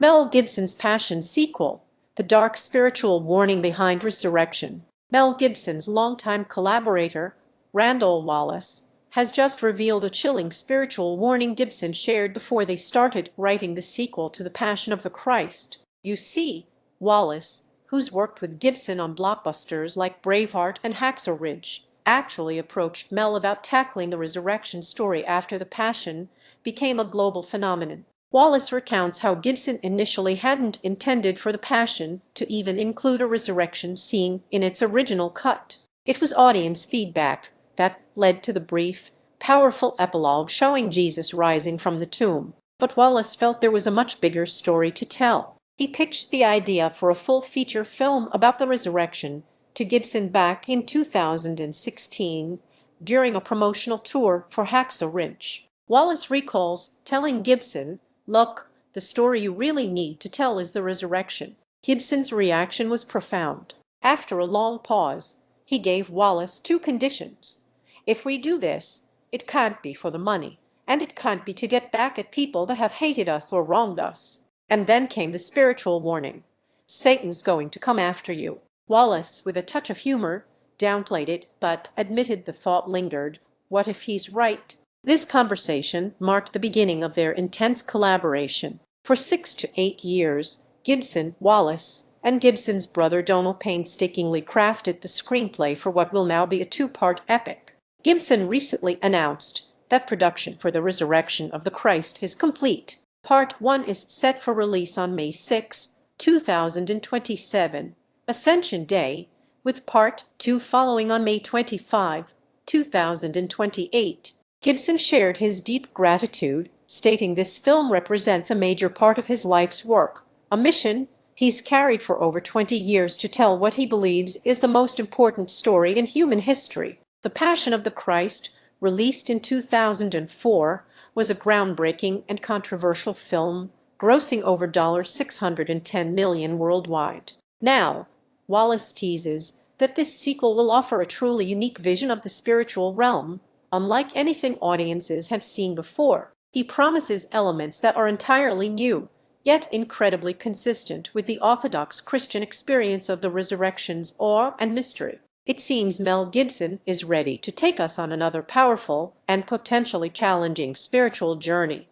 Mel Gibson's Passion sequel, the dark spiritual warning behind resurrection. Mel Gibson's longtime collaborator, Randall Wallace, has just revealed a chilling spiritual warning Gibson shared before they started writing the sequel to The Passion of the Christ. You see, Wallace, who's worked with Gibson on blockbusters like Braveheart and Hacksaw Ridge, actually approached Mel about tackling the resurrection story after The Passion became a global phenomenon. Wallace recounts how Gibson initially hadn't intended for The Passion to even include a resurrection scene in its original cut. It was audience feedback that led to the brief, powerful epilogue showing Jesus rising from the tomb. But Wallace felt there was a much bigger story to tell. He pitched the idea for a full feature film about the resurrection to Gibson back in 2016 during a promotional tour for Hacksaw Ridge. Wallace recalls telling Gibson, "Look, the story you really need to tell is the resurrection." Gibson's reaction was profound. After a long pause, he gave Wallace two conditions. "If we do this, it can't be for the money, and it can't be to get back at people that have hated us or wronged us." And then came the spiritual warning. "Satan's going to come after you." Wallace, with a touch of humor, downplayed it, but admitted the thought lingered. What if he's right? This conversation marked the beginning of their intense collaboration. For 6 to 8 years, Gibson, Wallace, and Gibson's brother Donald painstakingly crafted the screenplay for what will now be a two-part epic. Gibson recently announced that production for The Resurrection of the Christ is complete. Part 1 is set for release on May 6, 2027, Ascension Day, with Part 2 following on May 25, 2028. Gibson shared his deep gratitude, stating this film represents a major part of his life's work, a mission he's carried for over 20 years to tell what he believes is the most important story in human history. The Passion of the Christ, released in 2004, was a groundbreaking and controversial film, grossing over $610 million worldwide. Now, Wallace teases that this sequel will offer a truly unique vision of the spiritual realm, unlike anything audiences have seen before. He promises elements that are entirely new, yet incredibly consistent with the orthodox Christian experience of the resurrection's awe and mystery. It seems Mel Gibson is ready to take us on another powerful and potentially challenging spiritual journey.